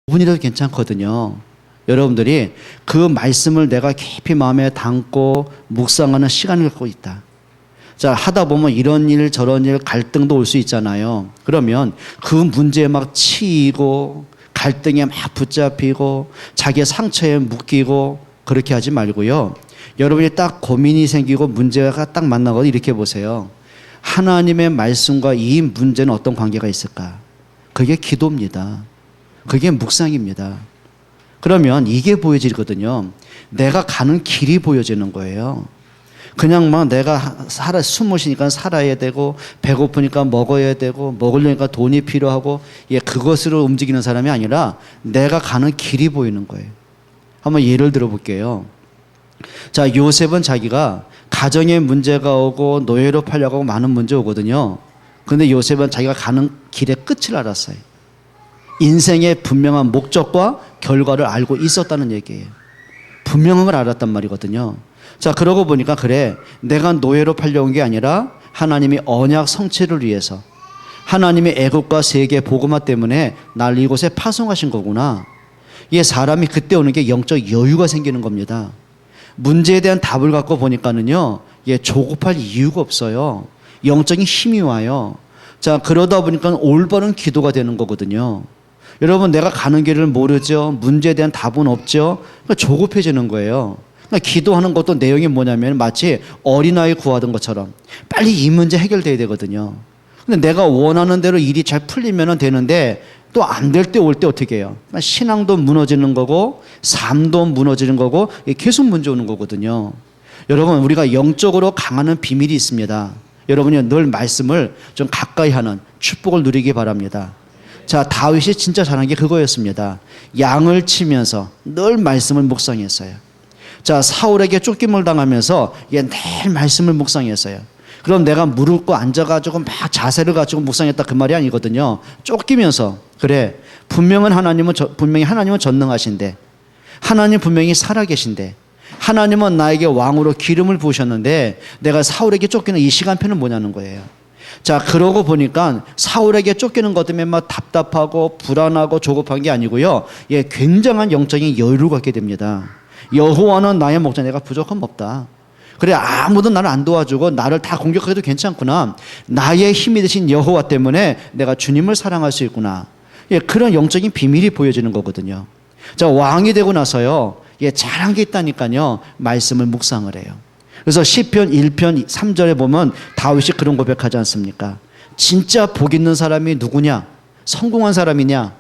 5분이라도 괜찮거든요. 여러분들이 그 말씀을 내가 깊이 마음에 담고 묵상하는 시간을 갖고 있다. 자, 하다 보면 이런 일 저런 일 갈등도 올 수 있잖아요. 그러면 그 문제에 막 치이고 갈등에 막 붙잡히고 자기의 상처에 묶이고 그렇게 하지 말고요. 여러분이 딱 고민이 생기고 문제가 딱 만나거든 이렇게 보세요. 하나님의 말씀과 이 문제는 어떤 관계가 있을까? 그게 기도입니다. 그게 묵상입니다. 그러면 이게 보여지거든요. 내가 가는 길이 보여지는 거예요. 그냥 막 내가 숨을 쉬니까 살아야 되고 배고프니까 먹어야 되고 먹으려니까 돈이 필요하고 그것으로 움직이는 사람이 아니라 내가 가는 길이 보이는 거예요. 한번 예를 들어 볼게요. 자, 요셉은 자기가 가정에 문제가 오고 노예로 팔려고 하고 많은 문제 오거든요. 그런데 요셉은 자기가 가는 길의 끝을 알았어요. 인생의 분명한 목적과 결과를 알고 있었다는 얘기예요. 분명함을 알았단 말이거든요. 자, 그러고 보니까 그래, 내가 노예로 팔려온 게 아니라 하나님이 언약 성취를 위해서 하나님의 애국과 세계 복음화 때문에 날 이곳에 파송하신 거구나. 이게 사람이 그때 오는 게 영적 여유가 생기는 겁니다. 문제에 대한 답을 갖고 보니까는요, 조급할 이유가 없어요. 영적인 힘이 와요. 자, 그러다 보니까 올바른 기도가 되는 거거든요. 여러분, 내가 가는 길을 모르죠. 문제에 대한 답은 없죠. 그러니까 조급해지는 거예요. 그러니까 기도하는 것도 내용이 뭐냐면 마치 어린아이 구하던 것처럼 빨리 이 문제 해결돼야 되거든요. 근데 내가 원하는 대로 일이 잘 풀리면 되는데 또 안 될 때 올 때 어떻게 해요? 그러니까 신앙도 무너지는 거고 삶도 무너지는 거고 계속 문제 오는 거거든요. 여러분, 우리가 영적으로 강하는 비밀이 있습니다. 여러분이 늘 말씀을 좀 가까이 하는 축복을 누리기 바랍니다. 자, 다윗이 진짜 잘한 게 그거였습니다. 양을 치면서 늘 말씀을 묵상했어요. 자, 사울에게 쫓김을 당하면서 늘 말씀을 묵상했어요. 그럼 내가 무릎 꿇고 앉아가지고 막 자세를 가지고 묵상했다 그 말이 아니거든요. 쫓기면서 그래, 분명히 하나님은 전능하신데, 하나님 분명히 살아계신데, 하나님은 나에게 왕으로 기름을 부으셨는데 내가 사울에게 쫓기는 이 시간표는 뭐냐는 거예요. 자, 그러고 보니까 사울에게 쫓기는 것 때문에 막 답답하고 불안하고 조급한 게 아니고요. 굉장한 영적인 여유를 갖게 됩니다. 여호와는 나의 목자, 내가 부족함 없다. 그래, 아무도 나를 안 도와주고 나를 다 공격해도 괜찮구나. 나의 힘이 되신 여호와 때문에 내가 주님을 사랑할 수 있구나. 그런 영적인 비밀이 보여지는 거거든요. 자, 왕이 되고 나서요, 잘한 게 있다니까요. 말씀을 묵상을 해요. 그래서 시편 1편 3절에 보면 다윗이 그런 고백하지 않습니까? 진짜 복 있는 사람이 누구냐? 성공한 사람이냐?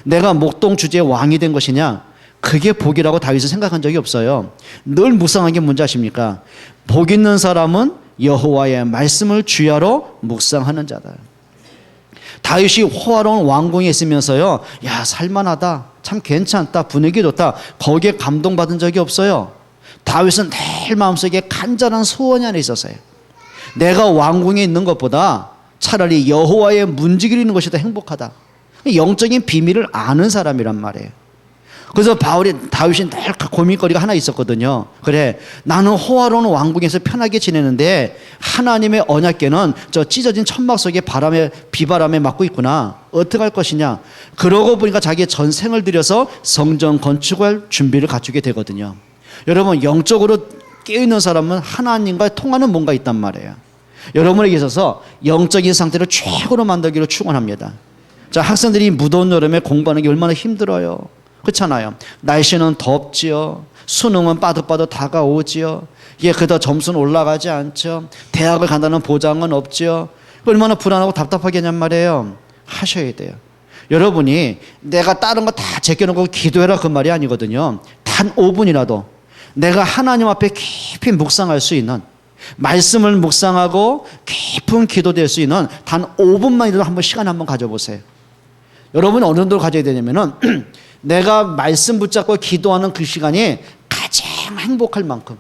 내가 목동 주제의 왕이 된 것이냐? 그게 복이라고 다윗은 생각한 적이 없어요. 늘 묵상한 게 뭔지 아십니까? 복 있는 사람은 여호와의 말씀을 주야로 묵상하는 자다. 다윗이 호화로운 왕궁에 있으면서요, 야, 살만하다, 참 괜찮다, 분위기 좋다, 거기에 감동받은 적이 없어요. 다윗은 늘 마음속에 간절한 소원이 하나 있었어요. 내가 왕궁에 있는 것보다 차라리 여호와의 문지기를 있는 것이 더 행복하다. 영적인 비밀을 아는 사람이란 말이에요. 그래서 다윗이 늘 고민거리가 하나 있었거든요. 그래, 나는 호화로운 왕궁에서 편하게 지내는데 하나님의 언약궤는 저 찢어진 천막 속에 비바람에 맞고 있구나. 어떻게 할 것이냐. 그러고 보니까 자기의 전생을 들여서 성전 건축할 준비를 갖추게 되거든요. 여러분, 영적으로 깨어있는 사람은 하나님과 통하는 뭔가 있단 말이에요. 여러분에게 있어서 영적인 상태를 최고로 만들기로 축원합니다. 자, 학생들이 무더운 여름에 공부하는 게 얼마나 힘들어요. 그렇잖아요. 날씨는 덥지요. 수능은 빠듯빠듯 다가오지요. 그다 점수는 올라가지 않죠. 대학을 간다는 보장은 없지요. 얼마나 불안하고 답답하게 했냔 말이에요. 하셔야 돼요. 여러분이 내가 다른 거 다 제껴놓고 기도해라 그 말이 아니거든요. 단 5분이라도 내가 하나님 앞에 깊이 묵상할 수 있는, 말씀을 묵상하고 깊은 기도될 수 있는 단 5분만이라도 한번 시간 한번 가져보세요. 여러분이 어느 정도로 가져야 되냐면은 내가 말씀 붙잡고 기도하는 그 시간이 가장 행복할 만큼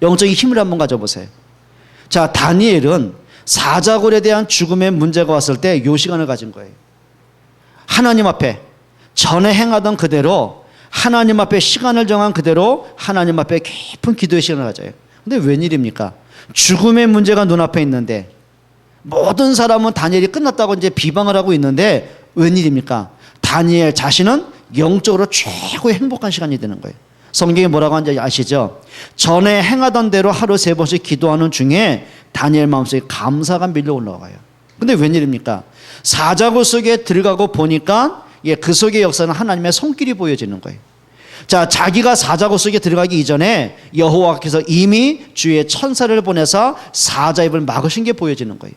영적인 힘을 한번 가져보세요. 자, 다니엘은 사자굴에 대한 죽음의 문제가 왔을 때 이 시간을 가진 거예요. 하나님 앞에 전에 행하던 그대로, 하나님 앞에 시간을 정한 그대로 하나님 앞에 깊은 기도의 시간을 가져요. 근데 웬일입니까? 죽음의 문제가 눈앞에 있는데 모든 사람은 다니엘이 끝났다고 이제 비방을 하고 있는데 웬일입니까? 다니엘 자신은 영적으로 최고의 행복한 시간이 되는 거예요. 성경이 뭐라고 하는지 아시죠? 전에 행하던 대로 하루 3번씩 기도하는 중에 다니엘 마음속에 감사가 밀려 올라와요. 근데 웬일입니까? 사자굴 속에 들어가고 보니까 그 속의 역사는 하나님의 손길이 보여지는 거예요. 자, 자기가 사자굴 속에 들어가기 이전에 여호와께서 이미 주의 천사를 보내서 사자 입을 막으신 게 보여지는 거예요.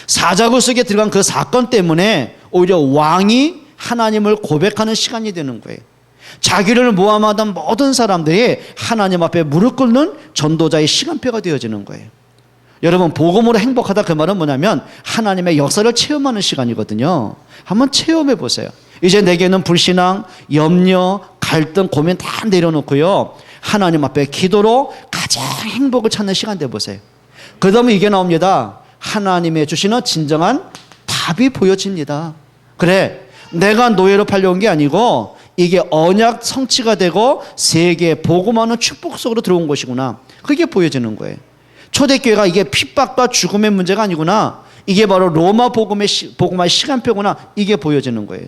사자굴 속에 들어간 그 사건 때문에 오히려 왕이 하나님을 고백하는 시간이 되는 거예요. 자기를 모함하던 모든 사람들이 하나님 앞에 무릎 꿇는 전도자의 시간표가 되어지는 거예요. 여러분, 복음으로 행복하다 그 말은 뭐냐면 하나님의 역사를 체험하는 시간이거든요. 한번 체험해 보세요. 이제 내게는 불신앙, 염려, 갈등, 고민 다 내려놓고요, 하나님 앞에 기도로 가장 행복을 찾는 시간 되어보세요. 그 다음에 이게 나옵니다. 하나님의 주시는 진정한 답이 보여집니다. 그래, 내가 노예로 팔려온 게 아니고 이게 언약 성취가 되고 세계에 복음하는 축복 속으로 들어온 것이구나. 그게 보여지는 거예요. 초대교회가 이게 핍박과 죽음의 문제가 아니구나. 이게 바로 로마 복음의 시간표구나. 이게 보여지는 거예요.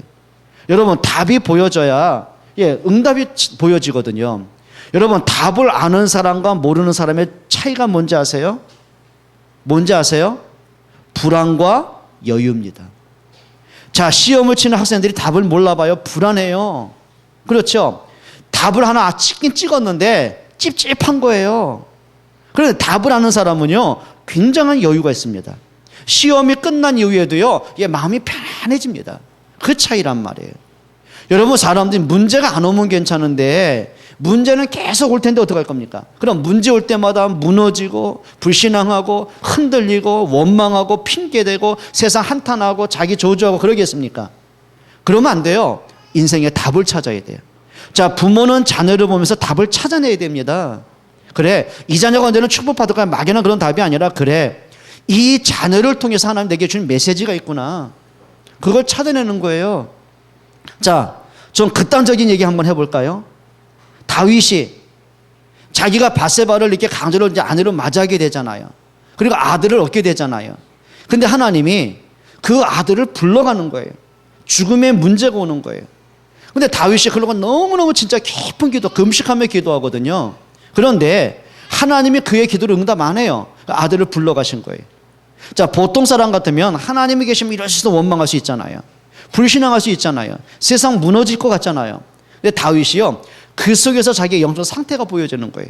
여러분, 답이 보여져야 응답이 보여지거든요. 여러분, 답을 아는 사람과 모르는 사람의 차이가 뭔지 아세요? 뭔지 아세요? 불안과 여유입니다. 자, 시험을 치는 학생들이 답을 몰라봐요. 불안해요. 그렇죠? 답을 하나 찍긴 찍었는데 찝찝한 거예요. 그런데 답을 아는 사람은요, 굉장한 여유가 있습니다. 시험이 끝난 이후에도요, 마음이 편해집니다. 그 차이란 말이에요. 여러분, 사람들이 문제가 안 오면 괜찮은데 문제는 계속 올 텐데 어떡할 겁니까? 그럼 문제 올 때마다 무너지고 불신앙하고 흔들리고 원망하고 핑계대고 세상 한탄하고 자기 저주하고 그러겠습니까? 그러면 안 돼요. 인생에 답을 찾아야 돼요. 자, 부모는 자녀를 보면서 답을 찾아내야 됩니다. 그래, 이 자녀가 언제는 축복받을까 막연한 그런 답이 아니라, 그래, 이 자녀를 통해서 하나님 내게 주는 메시지가 있구나. 그걸 찾아내는 거예요. 자, 좀 극단적인 얘기 한번 해볼까요? 다윗이 자기가 밧세바를 이렇게 강제로 이제 아내로 맞이하게 되잖아요. 그리고 아들을 얻게 되잖아요. 근데 하나님이 그 아들을 불러가는 거예요. 죽음의 문제가 오는 거예요. 근데 다윗이 그러고 너무너무 진짜 깊은 기도, 금식하며 기도하거든요. 그런데 하나님이 그의 기도를 응답 안 해요. 아들을 불러가신 거예요. 자, 보통 사람 같으면 하나님이 계시면 이럴 수도 원망할 수 있잖아요. 불신앙할 수 있잖아요. 세상 무너질 것 같잖아요. 근데 다윗이요, 그 속에서 자기의 영적 상태가 보여지는 거예요.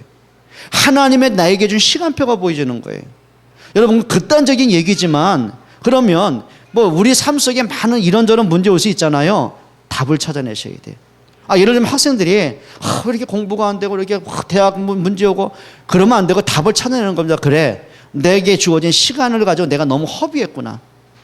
하나님의 나에게 준 시간표가 보여지는 거예요. 여러분, 극단적인 얘기지만 그러면 우리 삶 속에 많은 이런저런 문제 올 수 있잖아요. 답을 찾아내셔야 돼요. 예를 들면 학생들이 왜 이렇게 공부가 안 되고 이렇게 대학 문제 오고 그러면 안 되고 답을 찾아내는 겁니다. 그래, 내게 주어진 시간을 가지고 내가 너무 허비했구나.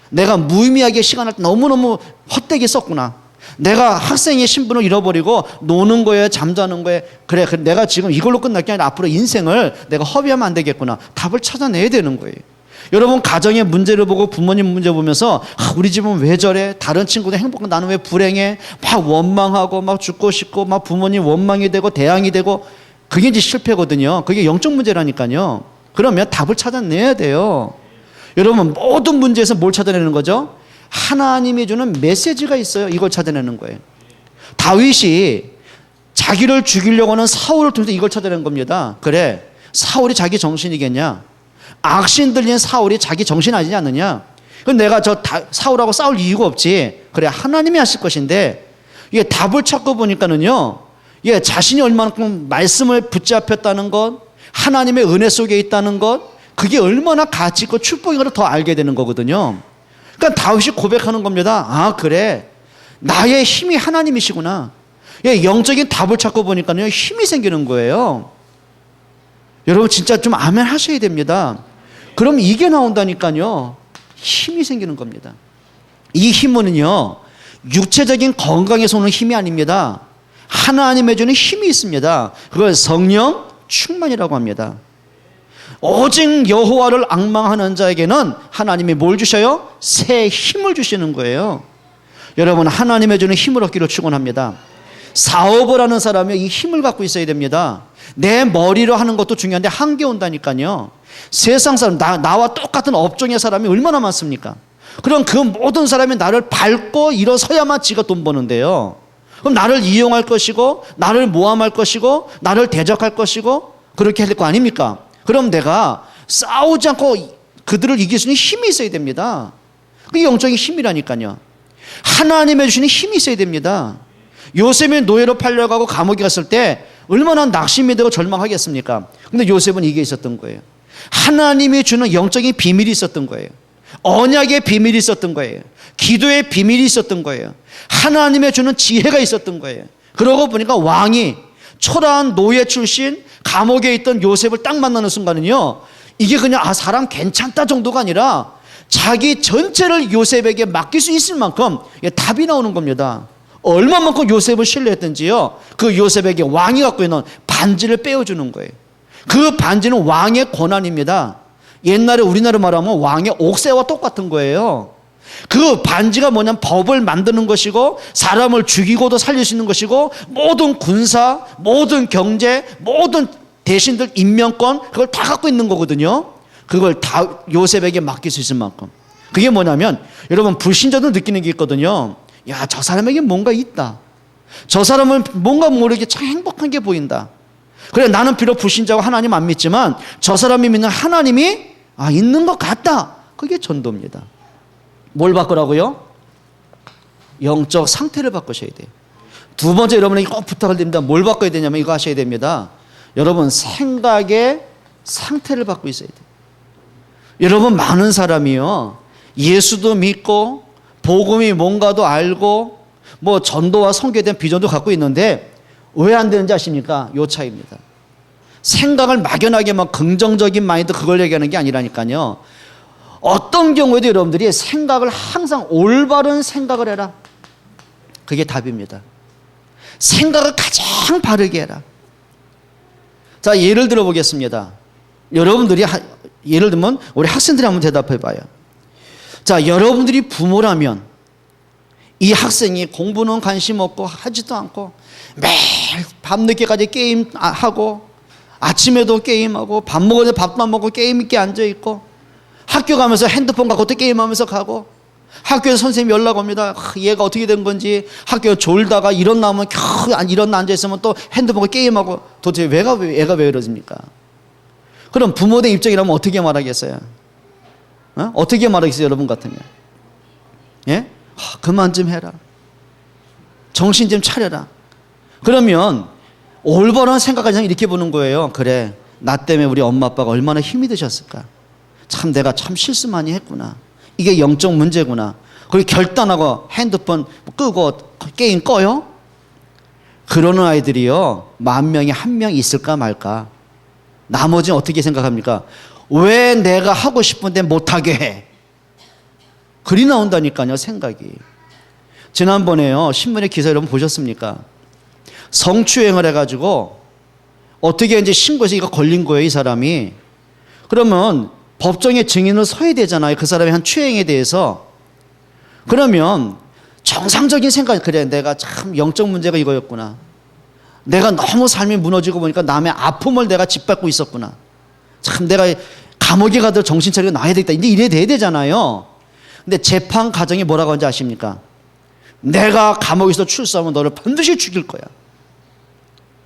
내가 무의미하게 시간을 너무너무 헛되게 썼구나. 내가 학생의 신분을 잃어버리고 노는 거에 잠자는 거에, 그래, 내가 지금 이걸로 끝날 게 아니라 앞으로 인생을 내가 허비하면 안 되겠구나. 답을 찾아내야 되는 거예요. 여러분, 가정의 문제를 보고 부모님 문제 보면서 우리 집은 왜 저래? 다른 친구들 행복한 나는 왜 불행해? 막 원망하고 막 죽고 싶고 막 부모님 원망이 되고 대항이 되고, 그게 이제 실패거든요. 그게 영적 문제라니까요. 그러면 답을 찾아내야 돼요. 여러분, 모든 문제에서 뭘 찾아내는 거죠? 하나님이 주는 메시지가 있어요. 이걸 찾아내는 거예요. 다윗이 자기를 죽이려고 하는 사울을 통해서 이걸 찾아낸 겁니다. 그래, 사울이 자기 정신이겠냐? 악신 들린 사울이 자기 정신 아니지 않느냐? 그럼 내가 사울하고 싸울 이유가 없지. 그래, 하나님이 하실 것인데, 이게 답을 찾고 보니까는요, 자신이 얼마만큼 말씀을 붙잡혔다는 것, 하나님의 은혜 속에 있다는 것, 그게 얼마나 가치 있고 축복인 걸 더 알게 되는 거거든요. 그러니까 다윗이 고백하는 겁니다. 그래, 나의 힘이 하나님이시구나. 영적인 답을 찾고 보니까요, 힘이 생기는 거예요. 여러분, 진짜 좀 아멘 하셔야 됩니다. 그럼 이게 나온다니까요, 힘이 생기는 겁니다. 이 힘은요, 육체적인 건강에서 오는 힘이 아닙니다. 하나님의 주는 힘이 있습니다. 그걸 성령 충만이라고 합니다. 오직 여호와를 앙망하는 자에게는 하나님이 뭘 주셔요? 새 힘을 주시는 거예요. 여러분, 하나님의 주는 힘을 얻기를 축원합니다. 사업을 하는 사람이 이 힘을 갖고 있어야 됩니다. 내 머리로 하는 것도 중요한데 한계 온다니까요. 세상 사람, 나와 똑같은 업종의 사람이 얼마나 많습니까? 그럼 그 모든 사람이 나를 밟고 일어서야만 지가 돈 버는데요. 그럼 나를 이용할 것이고 나를 모함할 것이고 나를 대적할 것이고 그렇게 할 거 아닙니까? 그럼 내가 싸우지 않고 그들을 이길 수 있는 힘이 있어야 됩니다. 그게 영적인 힘이라니까요. 하나님의 주시는 힘이 있어야 됩니다. 요셉이 노예로 팔려가고 감옥에 갔을 때 얼마나 낙심이 되고 절망하겠습니까? 근데 요셉은 이게 있었던 거예요. 하나님이 주는 영적인 비밀이 있었던 거예요. 언약의 비밀이 있었던 거예요. 기도의 비밀이 있었던 거예요. 하나님의 주는 지혜가 있었던 거예요. 그러고 보니까 왕이 초라한 노예 출신 감옥에 있던 요셉을 딱 만나는 순간은요, 이게 그냥 사람 괜찮다 정도가 아니라 자기 전체를 요셉에게 맡길 수 있을 만큼 답이 나오는 겁니다. 얼마만큼 요셉을 신뢰했던지요, 그 요셉에게 왕이 갖고 있는 반지를 빼어주는 거예요. 그 반지는 왕의 권한입니다. 옛날에 우리나라 말하면 왕의 옥새와 똑같은 거예요. 그 반지가 뭐냐면 법을 만드는 것이고 사람을 죽이고도 살릴 수 있는 것이고 모든 군사, 모든 경제, 모든 대신들 임명권 그걸 다 갖고 있는 거거든요. 그걸 다 요셉에게 맡길 수 있을 만큼. 그게 뭐냐면 여러분 불신자도 느끼는 게 있거든요. 야, 저 사람에게 뭔가 있다. 저 사람은 뭔가 모르게 참 행복한 게 보인다. 그래, 나는 비록 불신자고 하나님 안 믿지만 저 사람이 믿는 하나님이 있는 것 같다. 그게 전도입니다. 뭘 바꾸라고요? 영적 상태를 바꾸셔야 돼요. 두 번째 여러분에게 꼭 부탁을 드립니다. 뭘 바꿔야 되냐면 이거 하셔야 됩니다. 여러분 생각의 상태를 바꾸고 있어야 돼요. 여러분 많은 사람이요, 예수도 믿고 복음이 뭔가도 알고 뭐 전도와 선교에 대한 비전도 갖고 있는데 왜 안 되는지 아십니까? 요 차이입니다. 생각을 막연하게 막 긍정적인 마인드 그걸 얘기하는 게 아니라니까요. 어떤 경우에도 여러분들이 생각을 항상 올바른 생각을 해라. 그게 답입니다. 생각을 가장 바르게 해라. 자, 예를 들어 보겠습니다. 여러분들이 예를 들면 우리 학생들이 한번 대답해 봐요. 자, 여러분들이 부모라면 이 공부는 관심 없고 하지도 않고 매일 밤늦게까지 게임하고 아침에도 게임하고 밥 먹을 때 밥도 안 먹고 게임 있게 앉아있고 학교 가면서 핸드폰 갖고 또 게임하면서 가고 학교에서 선생님이 연락 옵니다. 얘가 어떻게 된 건지 학교 졸다가 일어나면 겨우 일어나 앉아있으면 또 핸드폰과 게임하고 도대체 애가 왜 이러십니까? 그럼 부모의 입장이라면 어떻게 말하겠어요? 어떻게 말하겠어요? 여러분 같으면 예? 그만 좀 해라. 정신 좀 차려라. 그러면 올바른 생각까지 이렇게 보는 거예요. 그래, 나 때문에 우리 엄마 아빠가 얼마나 힘이 드셨을까. 참 내가 참 실수 많이 했구나. 이게 영적 문제구나. 그리고 결단하고 핸드폰 끄고 게임 꺼요? 그러는 아이들이요, 10,000명에 1명 있을까 말까. 나머지는 어떻게 생각합니까? 왜 내가 하고 싶은데 못하게 해? 글이 나온다니까요, 생각이. 지난번에요, 신문의 기사 여러분 보셨습니까? 성추행을 해가지고 어떻게 이제 신고해서 이거 걸린 거예요, 이 사람이. 그러면 법정에 증인을 서야 되잖아요, 그 사람의 한 추행에 대해서. 그러면 정상적인 생각, 그래, 내가 참 영적 문제가 이거였구나. 내가 너무 삶이 무너지고 보니까 남의 아픔을 내가 짓밟고 있었구나. 참 내가 감옥에 가도 정신 차리고 나야 되겠다. 이제 이래 돼야 되잖아요. 근데 재판 과정이 뭐라고 하는지 아십니까? 내가 감옥에서 출소하면 너를 반드시 죽일 거야.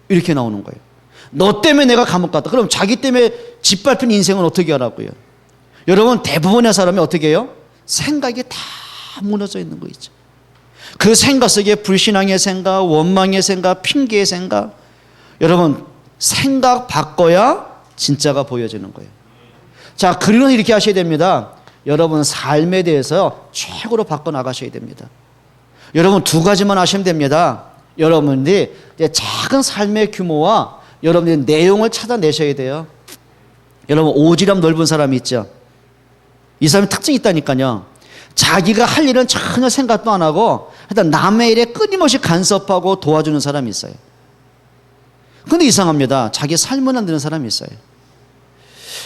이렇게 나오는 거예요. 너 때문에 내가 감옥 갔다. 그럼 자기 때문에 짓밟힌 인생은 어떻게 하라고요? 여러분, 대부분의 사람이 어떻게 해요? 생각이 다 무너져 있는 거 있죠. 그 생각 속에 불신앙의 생각, 원망의 생각, 핑계의 생각. 여러분, 생각 바꿔야 진짜가 보여지는 거예요. 자, 그리고 이렇게 하셔야 됩니다. 여러분 삶에 대해서 최고로 바꿔나가셔야 됩니다. 여러분 두 가지만 하시면 됩니다. 여러분들이 작은 삶의 규모와 여러분들의 내용을 찾아내셔야 돼요. 여러분 오지랖 넓은 사람이 있죠. 이 사람이 특징이 있다니까요. 자기가 할 일은 전혀 생각도 안 하고 일단 남의 일에 끊임없이 간섭하고 도와주는 사람이 있어요. 근데 이상합니다. 자기 삶은 안 되는 사람이 있어요.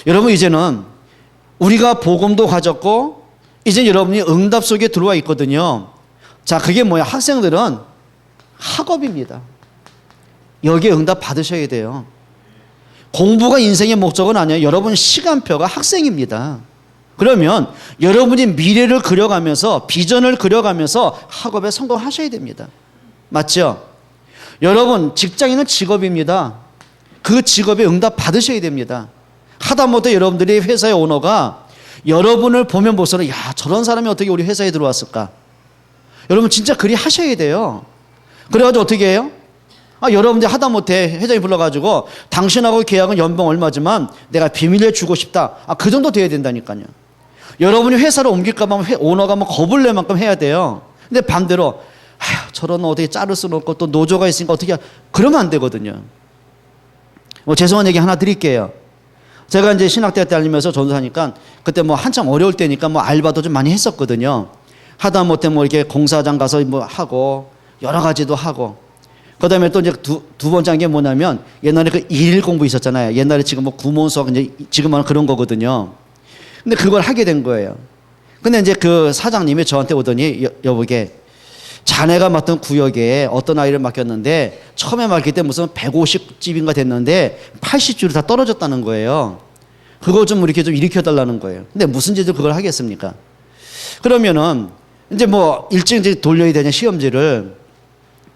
여러분 이제는 우리가 복음도 가졌고 이제 여러분이 응답 속에 들어와 있거든요. 자, 그게 뭐야? 학생들은 학업입니다. 여기에 응답 받으셔야 돼요. 공부가 인생의 목적은 아니에요. 여러분 시간표가 학생입니다. 그러면 여러분이 미래를 그려가면서 비전을 그려가면서 학업에 성공하셔야 됩니다. 맞죠? 여러분, 직장인은 직업입니다. 그 직업에 응답 받으셔야 됩니다. 하다못해 여러분들이 회사의 오너가 여러분을 보면 볼수록 야, 저런 사람이 어떻게 우리 회사에 들어왔을까? 여러분 진짜 그리 하셔야 돼요. 그래가지고 어떻게 해요? 여러분들 하다못해 회장이 불러가지고 당신하고 계약은 연봉 얼마지만 내가 비밀에 주고 싶다. 그 정도 돼야 된다니까요. 여러분이 회사를 옮길까봐 오너가 뭐 겁을 낼 만큼 해야 돼요. 근데 반대로 저런 어떻게 자를 수는 없고 또 노조가 있으니까 어떻게 그러면 안 되거든요. 뭐 죄송한 얘기 하나 드릴게요. 제가 이제 신학대학 다니면서 전도사니까 그때 뭐 한참 어려울 때니까 뭐 알바도 좀 많이 했었거든요. 하다못해 뭐 이렇게 공사장 가서 뭐 하고 여러 가지도 하고. 그 다음에 또 이제 두 번째 한 게 뭐냐면 옛날에 그 일일 공부 있었잖아요. 옛날에 지금 뭐 구몬 수학 이제 지금은 그런 거거든요. 근데 그걸 하게 된 거예요. 근데 이제 그 사장님이 저한테 오더니 여보게 자네가 맡은 구역에 어떤 아이를 맡겼는데 처음에 맡길 때 무슨 150집인가 됐는데 80집으로 다 떨어졌다는 거예요. 그거 좀 이렇게 좀 일으켜달라는 거예요. 근데 무슨 짓을 그걸 하겠습니까? 그러면은 이제 뭐 일찍 이제 돌려야 되냐 시험지를.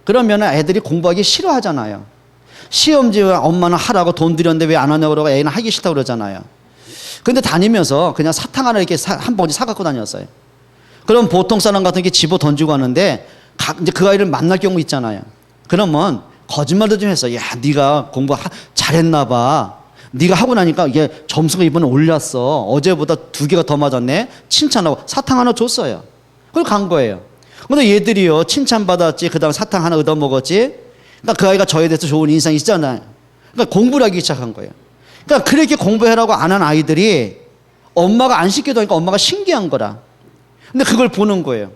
그러면은 애들이 공부하기 싫어하잖아요. 시험지 엄마는 하라고 돈 들였는데 왜 안 하냐고 그러고 애는 하기 싫다고 그러잖아요. 근데 다니면서 그냥 사탕 하나 이렇게 한 봉지 사갖고 다녔어요. 그럼 보통 사람 같은 게 집어 던지고 하는데 이제 그 아이를 만날 경우 있잖아요. 그러면 거짓말도 좀 했어. 야, 네가 공부 잘했나 봐. 네가 하고 나니까 이게 점수가 이번에 올랐어. 어제보다 2개가 더 맞았네. 칭찬하고 사탕 하나 줬어요. 그걸 간 거예요. 근데 얘들이요, 칭찬받았지. 그 다음 사탕 하나 얻어먹었지. 그러니까 그 아이가 저에 대해서 좋은 인상이 있잖아요. 그러니까 공부를 하기 시작한 거예요. 그러니까 그렇게 공부해라고 안 한 아이들이 엄마가 안 시켜도 하니까 엄마가 신기한 거라. 근데 그걸 보는 거예요.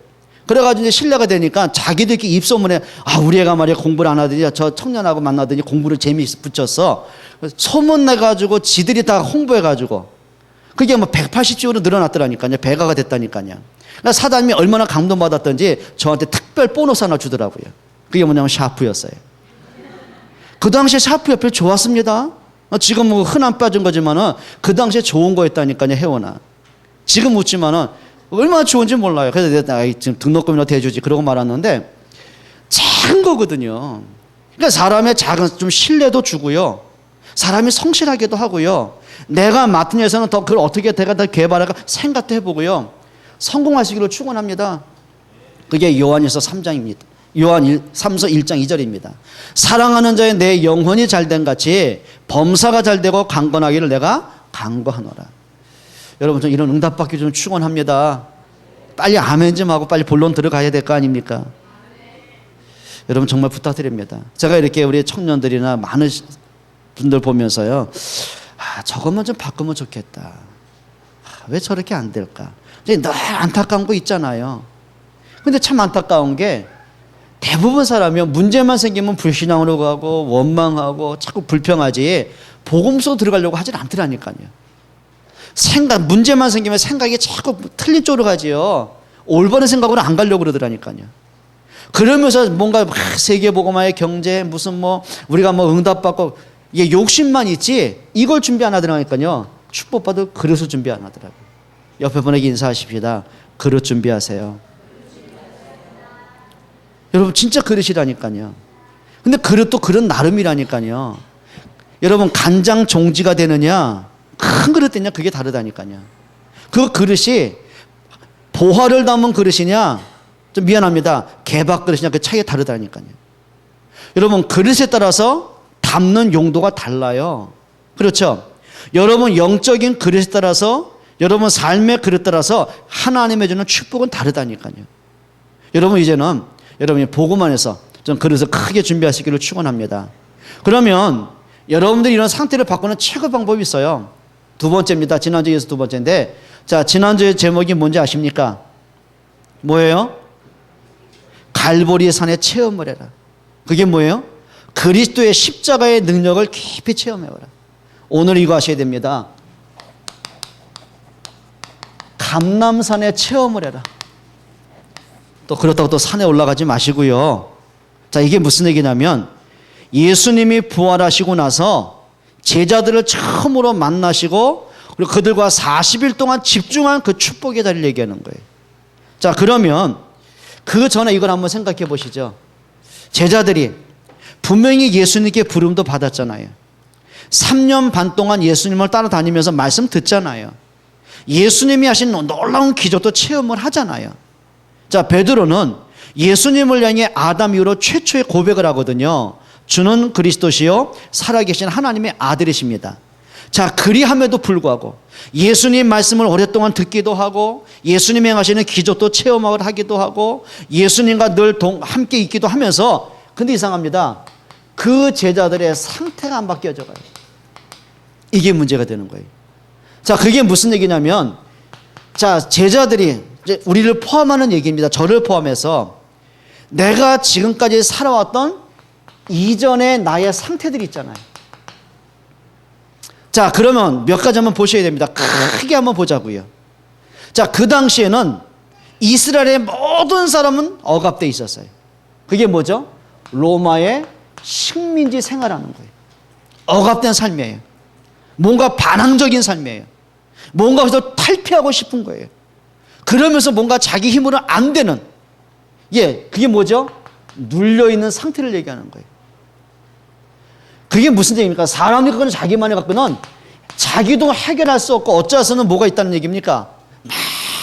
그래가지고 이제 신뢰가 되니까 자기들끼리 입소문에 우리 애가 말이야 공부를 안 하더니 저 청년하고 만나더니 공부를 재미있어 붙였어. 소문내가지고 지들이 다 홍보해가지고 그게 뭐 180쪽으로 늘어났더라니까요. 배가가 됐다니까요. 그러니까 사장님이 얼마나 감동받았던지 저한테 특별 보너스 하나 주더라고요. 그게 뭐냐면 샤프였어요. 그 당시에 샤프 옆에 좋았습니다. 지금 뭐 흔한 빠진 거지만은 그 당시에 좋은 거였다니까요. 회원아. 지금 웃지만은 얼마나 좋은지 몰라요. 그래서 내가 지금 등록금이나 대주지 그러고 말았는데 작은 거거든요. 그러니까 사람의 작은 좀 신뢰도 주고요. 사람이 성실하게도 하고요. 내가 맡은 일에서는 더 그걸 어떻게 내가 더 개발할까 생각도 해보고요. 성공하시기를 축원합니다. 그게 요한일서 3장입니다. 요한 3서 1장 2절입니다. 사랑하는 자의 내 영혼이 잘된 같이 범사가 잘되고 강건하기를 내가 간구하노라. 여러분 좀 이런 응답받기 좀 축원합니다. 빨리 아멘 좀 하고 빨리 본론 들어가야 될 거 아닙니까? 여러분 정말 부탁드립니다. 제가 이렇게 우리 청년들이나 많은 분들 보면서요. 저것만 좀 바꾸면 좋겠다. 왜 저렇게 안 될까? 늘 안타까운 거 있잖아요. 근데 참 안타까운 게 대부분 사람이 문제만 생기면 불신앙으로 가고 원망하고 자꾸 불평하지 복음 속으로 들어가려고 하질 않더라니까요. 문제만 생기면 생각이 자꾸 틀린 쪽으로 가지요. 올바른 생각으로 안 가려고 그러더라니까요. 그러면서 뭔가 세계복음화의 경제 무슨 뭐 우리가 뭐 응답받고 이게 욕심만 있지 이걸 준비 안 하더라니까요. 축복받을 그릇을 준비 안 하더라고요. 옆에 분에게 인사하십시다. 그릇 준비하세요. 여러분 진짜 그릇이라니까요. 근데 그릇도 그릇 나름이라니까요. 여러분 간장 종지가 되느냐 큰 그릇 되냐 그게 다르다니까요. 그 그릇이 보화를 담은 그릇이냐 좀 미안합니다. 개밥 그릇이냐 그 차이가 다르다니까요. 여러분 그릇에 따라서 담는 용도가 달라요. 그렇죠? 여러분 영적인 그릇에 따라서 여러분 삶의 그릇에 따라서 하나님의 주는 축복은 다르다니까요. 여러분 이제는 여러분이 복음 안에서 좀 그릇을 크게 준비하시기를 축원합니다. 그러면 여러분들이 이런 상태를 바꾸는 최고 방법이 있어요. 두 번째입니다. 지난주에서 두 번째인데 자 지난주의 제목이 뭔지 아십니까? 뭐예요? 갈보리 산에 체험을 해라. 그게 뭐예요? 그리스도의 십자가의 능력을 깊이 체험해봐라. 오늘 이거 하셔야 됩니다. 감람산에 체험을 해라. 또 그렇다고 또 산에 올라가지 마시고요. 자 이게 무슨 얘기냐면 예수님이 부활하시고 나서 제자들을 처음으로 만나시고 그리고 그들과 40일 동안 집중한 그 축복의 자리를 얘기하는 거예요. 자 그러면 그 전에 이걸 한번 생각해 보시죠. 제자들이 분명히 예수님께 부름도 받았잖아요. 3년 반 동안 예수님을 따라다니면서 말씀 듣잖아요. 예수님이 하신 놀라운 기적도 체험을 하잖아요. 자, 베드로는 예수님을 향해 아담 이후로 최초의 고백을 하거든요. 주는 그리스도시요 살아계신 하나님의 아들이십니다. 자, 그리함에도 불구하고 예수님 말씀을 오랫동안 듣기도 하고 예수님이 행하시는 기적도 체험을 하기도 하고 예수님과 늘 함께 있기도 하면서, 근데 이상합니다. 그 제자들의 상태가 안 바뀌어져 가요. 이게 문제가 되는 거예요. 자, 그게 무슨 얘기냐면, 자, 제자들이 이제 우리를 포함하는 얘기입니다. 저를 포함해서 내가 지금까지 살아왔던 이전의 나의 상태들이 있잖아요. 자, 그러면 몇 가지 한번 보셔야 됩니다. 크게 한번 보자고요. 자, 그 당시에는 이스라엘의 모든 사람은 억압되어 있었어요. 그게 뭐죠? 로마의 식민지 생활하는 거예요. 억압된 삶이에요. 뭔가 반항적인 삶이에요. 뭔가 그래서 탈피하고 싶은 거예요. 그러면서 뭔가 자기 힘으로 안 되는, 그게 뭐죠? 눌려있는 상태를 얘기하는 거예요. 그게 무슨 얘기입니까? 사람이 그거는 자기만의 갖고는 자기도 해결할 수 없고 어쩌서는 뭐가 있다는 얘기입니까?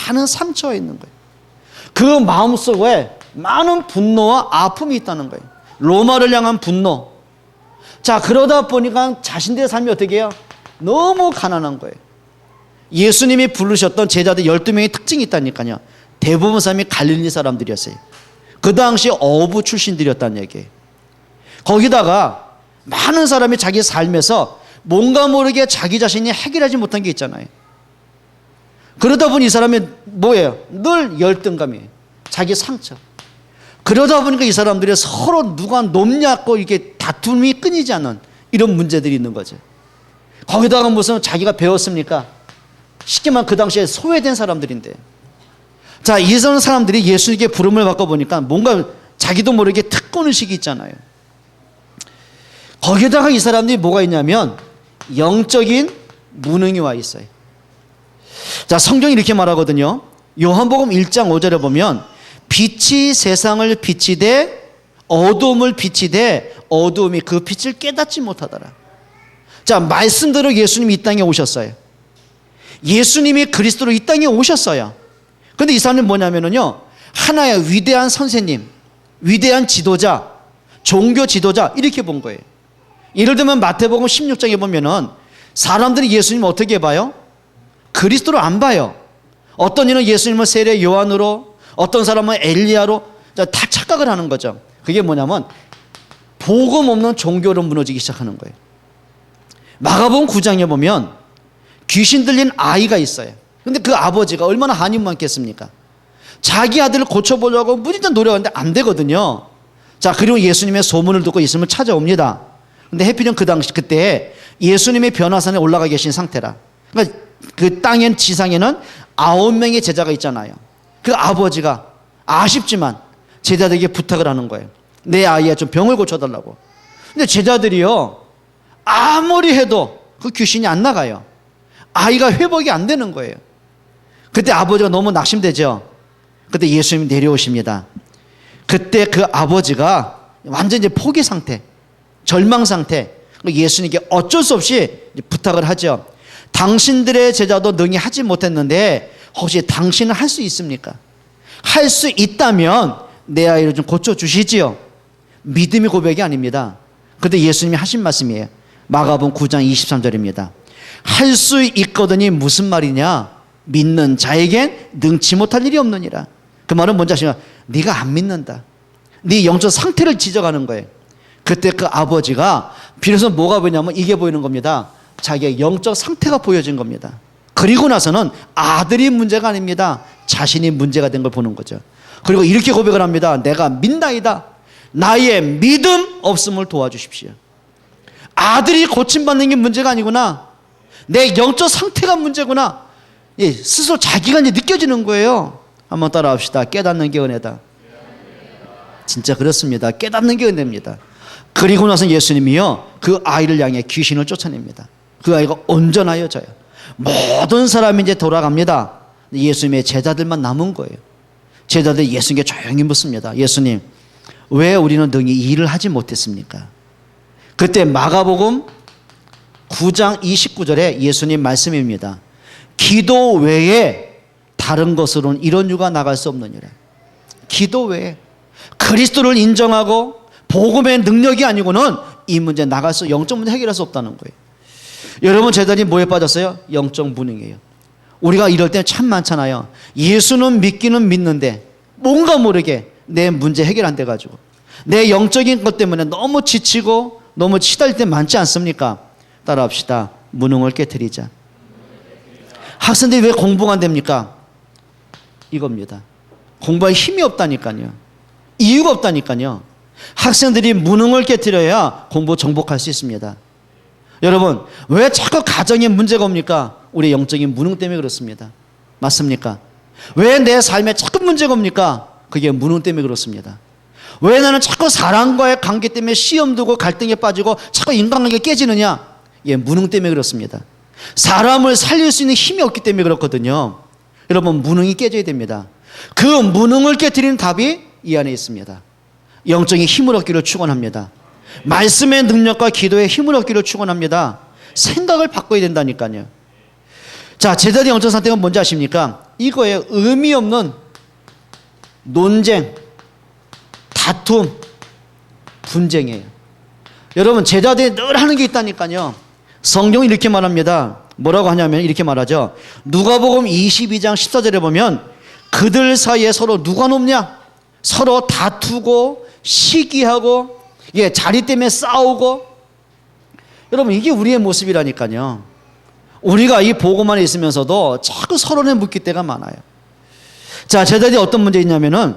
많은 상처가 있는 거예요. 그 마음속에 많은 분노와 아픔이 있다는 거예요. 로마를 향한 분노. 자, 그러다 보니까 자신들의 삶이 어떻게 해요? 너무 가난한 거예요. 예수님이 부르셨던 제자들 12명의 특징이 있다니까요. 대부분 사람이 갈릴리 사람들이었어요. 그 당시 어부 출신들이었다는 얘기예요. 거기다가 많은 사람이 자기 삶에서 뭔가 모르게 자기 자신이 해결하지 못한 게 있잖아요. 그러다 보니 이 사람이 뭐예요? 늘 열등감이에요. 자기 상처. 그러다 보니까 이 사람들이 서로 누가 높냐고 이렇게 다툼이 끊이지 않는 이런 문제들이 있는 거죠. 거기다가 무슨 자기가 배웠습니까? 쉽게 말하면 그 당시에 소외된 사람들인데, 자, 이런 사람들이 예수님께 부름을 받고 보니까 뭔가 자기도 모르게 특권의식이 있잖아요. 거기다가 이 사람들이 뭐가 있냐면 영적인 무능이 와 있어요. 자, 성경이 이렇게 말하거든요. 요한복음 1장 5절에 보면 빛이 세상을 비치되 어두움을 비치되 어두움이 그 빛을 깨닫지 못하더라. 자, 말씀대로 예수님이 이 땅에 오셨어요. 예수님이 그리스도로 이 땅에 오셨어요. 그런데 이 사람은 뭐냐면요, 하나의 위대한 선생님, 위대한 지도자, 종교 지도자, 이렇게 본 거예요. 예를 들면 마태복음 16장에 보면은 사람들이 예수님을 어떻게 봐요? 그리스도로 안 봐요. 어떤 이는 예수님을 세례 요한으로, 어떤 사람은 엘리야로 다 착각을 하는 거죠. 그게 뭐냐면 복음 없는 종교로 무너지기 시작하는 거예요. 마가복음 9장에 보면 귀신 들린 아이가 있어요. 근데 그 아버지가 얼마나 한이 많겠습니까? 자기 아들을 고쳐보려고 무진장 노력하는데 안 되거든요. 자, 그리고 예수님의 소문을 듣고 예수님을 찾아옵니다. 근데 해필은 그 당시 그때 예수님의 변화산에 올라가 계신 상태라. 그러니까 그 땅엔 지상에는 9명의 제자가 있잖아요. 그 아버지가 아쉽지만 제자들에게 부탁을 하는 거예요. 내 아이야 좀 병을 고쳐달라고. 근데 제자들이요, 아무리 해도 그 귀신이 안 나가요. 아이가 회복이 안 되는 거예요. 그때 아버지가 너무 낙심되죠. 그때 예수님이 내려오십니다. 그때 그 아버지가 완전 이제 포기 상태, 절망 상태. 예수님께 어쩔 수 없이 부탁을 하죠. 당신들의 제자도 능히 하지 못했는데 혹시 당신은 할 수 있습니까? 할 수 있다면 내 아이를 좀 고쳐주시지요. 믿음의 고백이 아닙니다. 그런데 예수님이 하신 말씀이에요. 마가복음 9장 23절입니다. 할 수 있거든이 무슨 말이냐? 믿는 자에겐 능치 못할 일이 없느니라. 그 말은 뭔지 아시냐? 네가 안 믿는다. 네 영적 상태를 지적하는 거예요. 그때 그 아버지가 비로소 뭐가 보이냐면 이게 보이는 겁니다. 자기의 영적 상태가 보여진 겁니다. 그리고 나서는 아들이 문제가 아닙니다. 자신이 문제가 된 걸 보는 거죠. 그리고 이렇게 고백을 합니다. 내가 믿나이다. 나의 믿음 없음을 도와주십시오. 아들이 고침받는 게 문제가 아니구나. 내 영적 상태가 문제구나. 스스로 자기가 이제 느껴지는 거예요. 한번 따라합시다. 깨닫는 게 은혜다. 진짜 그렇습니다. 깨닫는 게 은혜입니다. 그리고 나서 예수님이요, 그 아이를 향해 귀신을 쫓아냅니다. 그 아이가 온전하여져요. 모든 사람이 이제 돌아갑니다. 예수님의 제자들만 남은 거예요. 제자들이 예수님께 조용히 묻습니다. 예수님, 왜 우리는 능히 이 일을 하지 못했습니까? 그때 마가복음 9장 29절에 예수님 말씀입니다. 기도 외에 다른 것으로는 이런 유가 나갈 수 없느니라. 기도 외에 그리스도를 인정하고 복음의 능력이 아니고는 이 문제 나갈 수, 영적 문제 해결할 수 없다는 거예요. 여러분, 제자들이 뭐에 빠졌어요? 영적 무능이에요. 우리가 이럴 때 참 많잖아요. 예수는 믿기는 믿는데 뭔가 모르게 내 문제 해결 안 돼가지고 내 영적인 것 때문에 너무 지치고 너무 시달릴 때 많지 않습니까? 따라합시다. 무능을 깨트리자. 학생들이 왜 공부가 안 됩니까? 이겁니다. 공부에 힘이 없다니까요. 이유가 없다니까요. 학생들이 무능을 깨트려야 공부 정복할 수 있습니다. 여러분, 왜 자꾸 가정에 문제가 옵니까? 우리 영적인 무능 때문에 그렇습니다. 맞습니까? 왜 내 삶에 자꾸 문제가 옵니까? 그게 무능 때문에 그렇습니다. 왜 나는 자꾸 사람과의 관계 때문에 시험 두고 갈등에 빠지고 자꾸 인간관계가 깨지느냐? 예, 무능 때문에 그렇습니다. 사람을 살릴 수 있는 힘이 없기 때문에 그렇거든요. 여러분, 무능이 깨져야 됩니다. 그 무능을 깨트리는 답이 이 안에 있습니다. 영적인 힘을 얻기를 축원합니다. 말씀의 능력과 기도의 힘을 얻기를 축원합니다. 생각을 바꿔야 된다니까요. 자, 제자들의 영적 상태가 뭔지 아십니까? 이거에 의미 없는 논쟁, 다툼, 분쟁이에요. 여러분, 제자들이 늘 하는 게 있다니까요. 성경이 이렇게 말합니다. 뭐라고 하냐면 이렇게 말하죠. 누가복음 22장 14절에 보면 그들 사이에 서로 누가 높냐? 서로 다투고 시기하고, 예, 자리 때문에 싸우고. 여러분, 이게 우리의 모습이라니까요. 우리가 이 복음 안에 있으면서도 자꾸 서로를 묻기 때가 많아요. 자, 제자들이 어떤 문제 있냐면은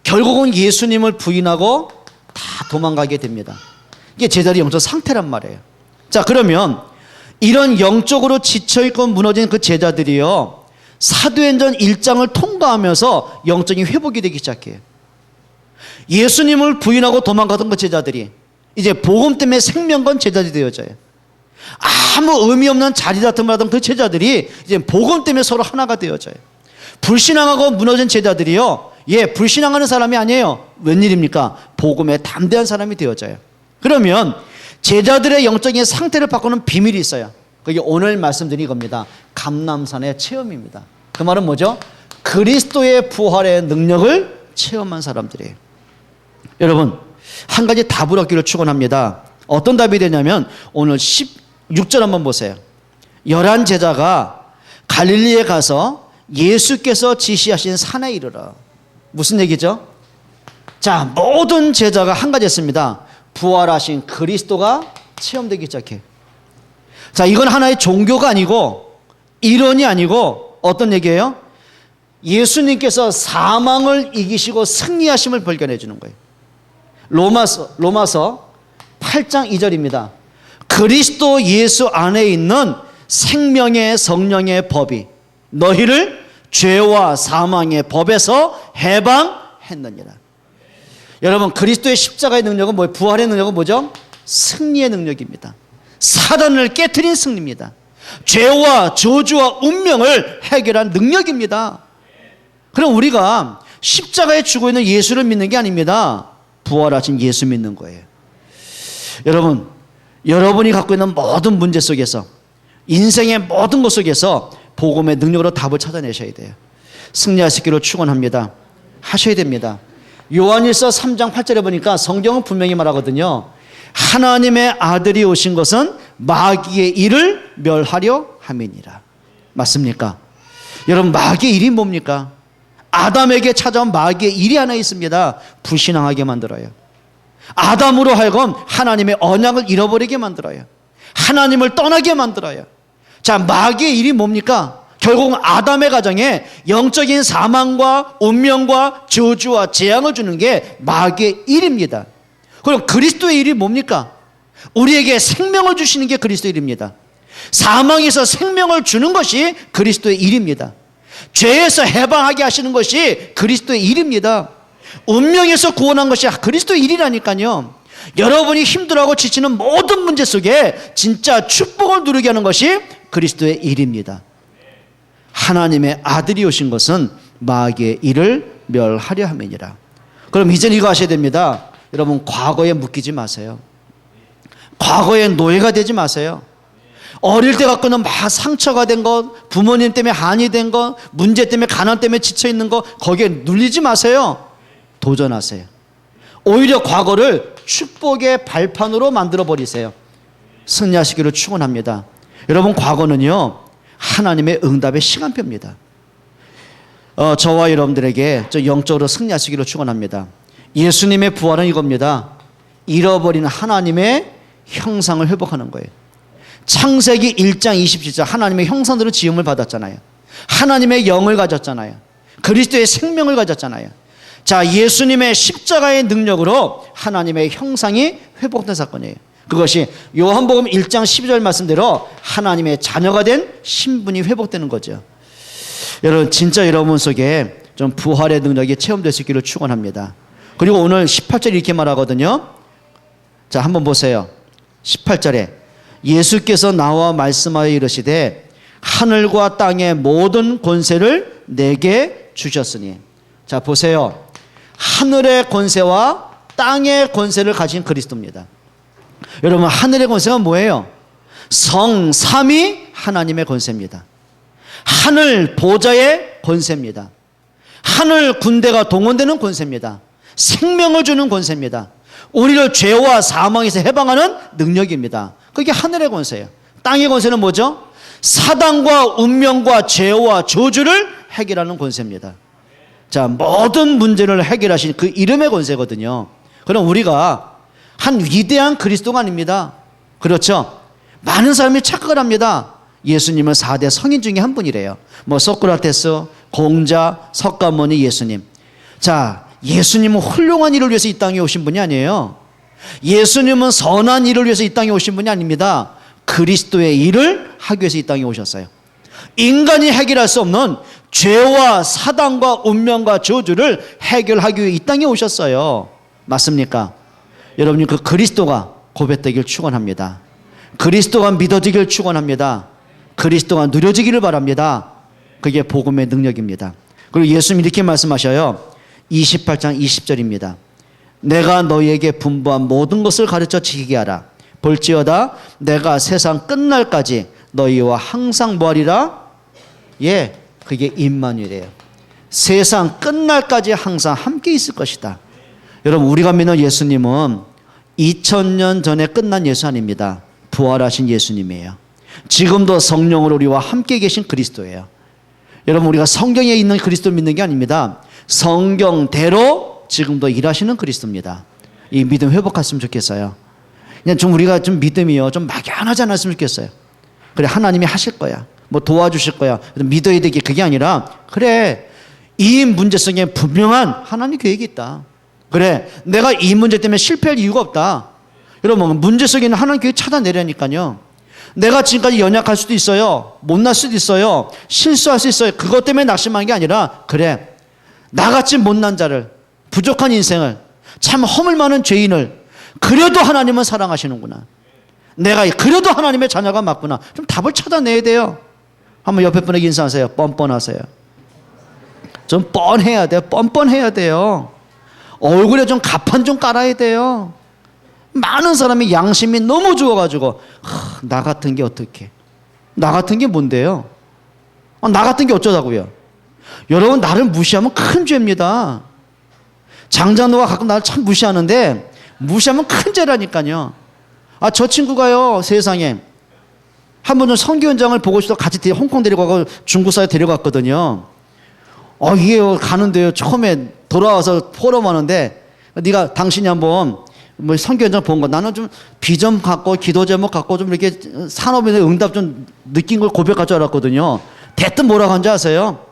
결국은 예수님을 부인하고 다 도망가게 됩니다. 이게 제자들의 영적 상태란 말이에요. 자, 그러면 이런 영적으로 지쳐있고 무너진 그 제자들이요, 사도행전 1장을 통과하면서 영적인 회복이 되기 시작해요. 예수님을 부인하고 도망가던 그 제자들이 이제 복음 때문에 생명 건 제자들이 되어져요. 아무 의미 없는 자리 다툼을 하던 그 제자들이 이제 복음 때문에 서로 하나가 되어져요. 불신앙하고 무너진 제자들이요, 예, 불신앙하는 사람이 아니에요. 웬일입니까? 복음에 담대한 사람이 되어져요. 그러면 제자들의 영적인 상태를 바꾸는 비밀이 있어요. 그게 오늘 말씀드린 겁니다. 감람산의 체험입니다. 그 말은 뭐죠? 그리스도의 부활의 능력을 체험한 사람들이에요. 여러분, 한 가지 답을 얻기를 축원합니다. 어떤 답이 되냐면 오늘 16절 한번 보세요. 11 제자가 갈릴리에 가서 예수께서 지시하신 산에 이르러. 무슨 얘기죠? 자, 모든 제자가 한 가지 했습니다. 부활하신 그리스도가 체험되기 시작해. 자, 이건 하나의 종교가 아니고 이론이 아니고 어떤 얘기예요? 예수님께서 사망을 이기시고 승리하심을 발견해 주는 거예요. 로마서 8장 2절입니다. 그리스도 예수 안에 있는 생명의 성령의 법이 너희를 죄와 사망의 법에서 해방했느니라. 여러분, 그리스도의 십자가의 능력은 뭐예요? 부활의 능력은 뭐죠? 승리의 능력입니다. 사단을 깨트린 승리입니다. 죄와 저주와 운명을 해결한 능력입니다. 그럼 우리가 십자가에 죽어 있는 예수를 믿는 게 아닙니다. 부활하신 예수 믿는 거예요. 여러분, 여러분이 갖고 있는 모든 문제 속에서, 인생의 모든 것 속에서 복음의 능력으로 답을 찾아내셔야 돼요. 승리하시기로 축원합니다. 하셔야 됩니다. 요한일서 3장 8절에 보니까 성경은 분명히 말하거든요. 하나님의 아들이 오신 것은 마귀의 일을 멸하려 함이니라. 맞습니까? 여러분, 마귀의 일이 뭡니까? 아담에게 찾아온 마귀의 일이 하나 있습니다. 불신앙하게 만들어요. 아담으로 하여금 하나님의 언약을 잃어버리게 만들어요. 하나님을 떠나게 만들어요. 자, 마귀의 일이 뭡니까? 결국은 아담의 가정에 영적인 사망과 운명과 저주와 재앙을 주는 게 마귀의 일입니다. 그럼 그리스도의 일이 뭡니까? 우리에게 생명을 주시는 게 그리스도의 일입니다. 사망에서 생명을 주는 것이 그리스도의 일입니다. 죄에서 해방하게 하시는 것이 그리스도의 일입니다. 운명에서 구원한 것이 그리스도의 일이라니까요. 여러분이 힘들어하고 지치는 모든 문제 속에 진짜 축복을 누리게 하는 것이 그리스도의 일입니다. 하나님의 아들이 오신 것은 마귀의 일을 멸하려 함이니라. 그럼 이제는 이거 하셔야 됩니다. 여러분, 과거에 묶이지 마세요. 과거의 노예가 되지 마세요. 어릴 때 갖고는 막 상처가 된 것, 부모님 때문에 한이 된 것, 문제 때문에 가난 때문에 지쳐있는 것, 거기에 눌리지 마세요. 도전하세요. 오히려 과거를 축복의 발판으로 만들어 버리세요. 승리하시기를 축원합니다. 여러분, 과거는요 하나님의 응답의 시간표입니다. 저와 여러분들에게 영적으로 승리하시기를 축원합니다. 예수님의 부활은 이겁니다. 잃어버린 하나님의 형상을 회복하는 거예요. 창세기 1장 27절 하나님의 형상대로 지음을 받았잖아요. 하나님의 영을 가졌잖아요. 그리스도의 생명을 가졌잖아요. 자, 예수님의 십자가의 능력으로 하나님의 형상이 회복된 사건이에요. 그것이 요한복음 1장 12절 말씀대로 하나님의 자녀가 된 신분이 회복되는 거죠. 여러분, 진짜 여러분 속에 좀 부활의 능력이 체험될 수 있기를 축원합니다. 그리고 오늘 18절에 이렇게 말하거든요. 자, 한번 보세요. 18절에 예수께서 나와 말씀하여 이르시되 하늘과 땅의 모든 권세를 내게 주셨으니. 자, 보세요. 하늘의 권세와 땅의 권세를 가진 그리스도입니다. 여러분, 하늘의 권세가 뭐예요? 성삼위 하나님의 권세입니다. 하늘 보좌의 권세입니다. 하늘 군대가 동원되는 권세입니다. 생명을 주는 권세입니다. 우리를 죄와 사망에서 해방하는 능력입니다. 그게 하늘의 권세예요. 땅의 권세는 뭐죠? 사단과 운명과 죄와 저주를 해결하는 권세입니다. 자, 모든 문제를 해결하신 그 이름의 권세거든요. 그럼 우리가 한 위대한 그리스도가 아닙니다. 그렇죠? 많은 사람이 착각을 합니다. 예수님은 4대 성인 중에 한 분이래요. 뭐 소크라테스, 공자, 석가모니, 예수님. 자, 예수님은 훌륭한 일을 위해서 이 땅에 오신 분이 아니에요. 예수님은 선한 일을 위해서 이 땅에 오신 분이 아닙니다. 그리스도의 일을 하기 위해서 이 땅에 오셨어요. 인간이 해결할 수 없는 죄와 사단과 운명과 저주를 해결하기 위해 이 땅에 오셨어요. 맞습니까? 여러분이 그 그리스도가 고백되길 축원합니다. 그리스도가 믿어지길 축원합니다. 그리스도가 누려지기를 바랍니다. 그게 복음의 능력입니다. 그리고 예수님이 이렇게 말씀하셔요. 28장 20절입니다. 내가 너희에게 분부한 모든 것을 가르쳐 지키게 하라. 볼지어다 내가 세상 끝날까지 너희와 항상 뭐하리라? 예, 그게 임마누엘이에요. 세상 끝날까지 항상 함께 있을 것이다. 여러분, 우리가 믿는 예수님은 2000년 전에 끝난 예수 아닙니다. 부활하신 예수님이에요. 지금도 성령으로 우리와 함께 계신 그리스도예요. 여러분, 우리가 성경에 있는 그리스도 믿는 게 아닙니다. 성경대로 지금도 일하시는 그리스도입니다. 이 믿음 회복했으면 좋겠어요. 그냥 좀 우리가 좀 믿음이요, 좀 막연하지 않았으면 좋겠어요. 그래, 하나님이 하실 거야. 뭐 도와주실 거야. 믿어야 되게 그게 아니라, 그래, 이 문제 속에 분명한 하나님 계획이 있다. 그래, 내가 이 문제 때문에 실패할 이유가 없다. 여러분, 문제 속에 있는 하나님 계획 찾아내려니까요. 내가 지금까지 연약할 수도 있어요. 못날 수도 있어요. 실수할 수 있어요. 그것 때문에 낙심한 게 아니라, 그래, 나같이 못난 자를, 부족한 인생을, 참 허물 많은 죄인을 그래도 하나님은 사랑하시는구나. 내가 그래도 하나님의 자녀가 맞구나. 좀 답을 찾아내야 돼요. 한번 옆에 분에게 인사하세요. 뻔뻔하세요. 좀 뻔해야 돼요. 뻔뻔해야 돼요. 얼굴에 좀 가판 좀 깔아야 돼요. 많은 사람이 양심이 너무 좋아가지고 나 같은 게 어떻게, 나 같은 게 뭔데요? 나 같은 게 어쩌다고요? 여러분, 나를 무시하면 큰 죄입니다. 장장로가 가끔 나를 참 무시하는데 무시하면 큰 죄라니까요. 저 친구가요, 세상에 한 번은 선교 현장을 보고 싶어서 같이 홍콩 데려가고 중국 사회 데려갔거든요. 이게 가는데요, 처음에 돌아와서 포럼하는데, 네가 당신이 한번 뭐 선교 현장 본 거, 나는 좀 비전 갖고 기도 제목 갖고 좀 이렇게 산업에서 응답 좀 느낀 걸 고백할 줄 알았거든요. 대뜸 뭐라고 한지 아세요?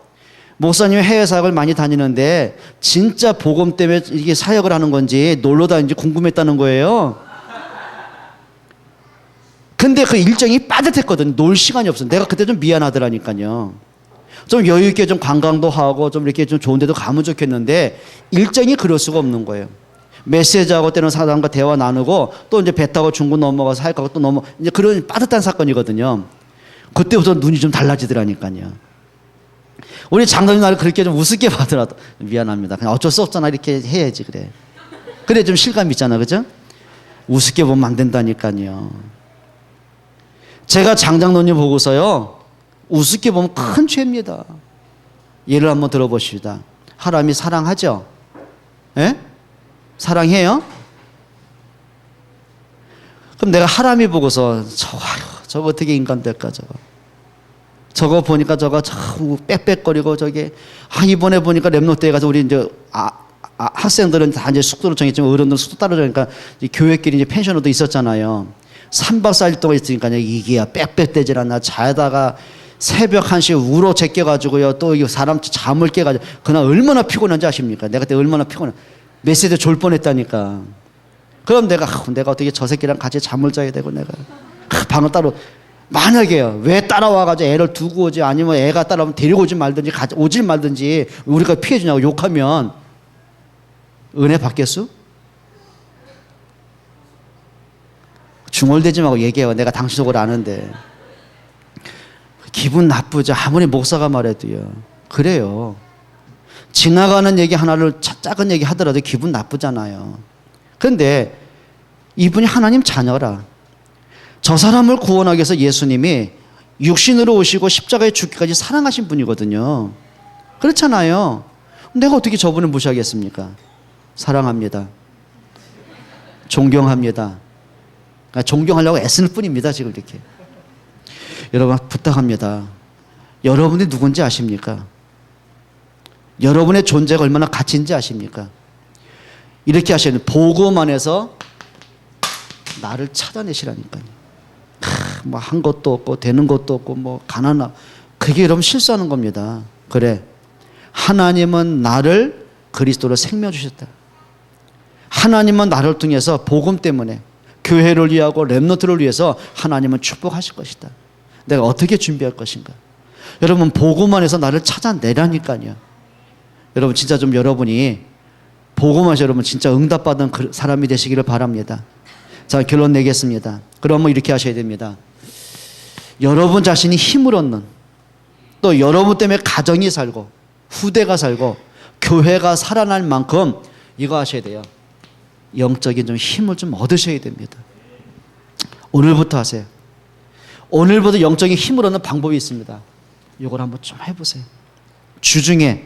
목사님이 해외 사역을 많이 다니는데 진짜 복음 때문에 이게 사역을 하는 건지 놀러 다니는지 궁금했다는 거예요. 근데 그 일정이 빠듯했거든. 놀 시간이 없어. 내가 그때 좀 미안하더라니까요. 좀 여유 있게 좀 관광도 하고 좀 이렇게 좀 좋은 데도 가면 좋겠는데 일정이 그럴 수가 없는 거예요. 메시지하고 때는 사람과 대화 나누고 또 이제 배 타고 중국 넘어가서 사역하고 또 이제 그런 빠듯한 사건이거든요. 그때부터 눈이 좀 달라지더라니까요. 우리 장로님 나를 그렇게 좀 우습게 봐더라도 미안합니다. 그냥 어쩔 수 없잖아. 이렇게 해야지 그래. 그래 좀 실감 있잖아. 그죠? 우습게 보면 안 된다니까요. 제가 장장로님 보고서요. 우습게 보면 큰 죄입니다. 예를 한번 들어보십시다. 하나님이 사랑하죠? 예? 사랑해요? 그럼 내가 하나님이 보고서 저거 어떻게 인간 될까 저거 보니까 저거 참 빽빽거리고 저게 이번에 보니까 랩노트에 가서 우리 이제 학생들은 다 이제 숙소로 정했지만 어른들은 숙소 따로 정하니까 교회끼리 이제 펜션으로도 있었잖아요. 3박 4일 동안 있으니까 이게 빽빽대질 않나 자다가 새벽 1시에 울어 제껴가지고요. 또 사람 잠을 깨가지고 그날 얼마나 피곤한지 아십니까? 내가 그때 얼마나 피곤해. 메시지 졸 뻔했다니까. 그럼 내가 어떻게 저 새끼랑 같이 잠을 자야 되고 내가 방을 따로 만약에요. 왜 따라와가지고 애를 두고 오지 아니면 애가 따라오면 데리고 오지 말든지 오질 말든지 우리가 피해주냐고 욕하면 은혜 받겠수? 중얼대지 말고 얘기해요. 내가 당신 속을 아는데. 기분 나쁘죠. 아무리 목사가 말해도요. 그래요. 지나가는 얘기 하나를 작은 얘기 하더라도 기분 나쁘잖아요. 그런데 이분이 하나님 자녀라. 저 사람을 구원하기 위해서 예수님이 육신으로 오시고 십자가에 죽기까지 사랑하신 분이거든요. 그렇잖아요. 내가 어떻게 저분을 무시하겠습니까? 사랑합니다. 존경합니다. 그러니까 존경하려고 애쓰는 뿐입니다. 지금 이렇게. 여러분 부탁합니다. 여러분이 누군지 아십니까? 여러분의 존재가 얼마나 가치인지 아십니까? 이렇게 하셔야 돼요. 복음 안에서 나를 찾아내시라니까요. 뭐 한 것도 없고 되는 것도 없고 뭐 가난하고 그게 여러분 실수하는 겁니다. 그래. 하나님은 나를 그리스도로 생명 주셨다. 하나님은 나를 통해서 복음 때문에 교회를 위하고 렘넌트를 위해서 하나님은 축복하실 것이다. 내가 어떻게 준비할 것인가? 여러분 복음 안에서 나를 찾아내라니까요. 여러분 진짜 좀 여러분이 복음 안에서 여러분 진짜 응답받은 사람이 되시기를 바랍니다. 자 결론 내겠습니다. 그러면 이렇게 하셔야 됩니다. 여러분 자신이 힘을 얻는 또 여러분 때문에 가정이 살고 후대가 살고 교회가 살아날 만큼 이거 하셔야 돼요. 영적인 좀 힘을 좀 얻으셔야 됩니다. 오늘부터 하세요. 오늘부터 영적인 힘을 얻는 방법이 있습니다. 이걸 한번 좀 해보세요. 주중에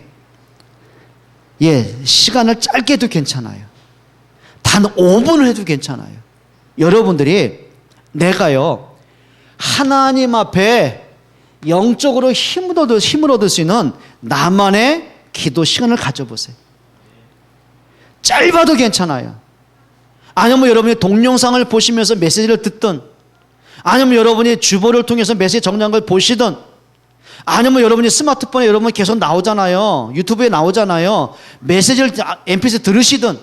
시간을 짧게 해도 괜찮아요. 단 5분을 해도 괜찮아요. 여러분들이 내가요 하나님 앞에 영적으로 힘을 얻을 수 있는 나만의 기도 시간을 가져보세요. 짧아도 괜찮아요. 아니면 여러분이 동영상을 보시면서 메시지를 듣든 아니면 여러분이 주보를 통해서 메시지 정리한 걸 보시든 아니면 여러분이 스마트폰에 여러분 계속 나오잖아요. 유튜브에 나오잖아요. 메시지를 mp3 들으시든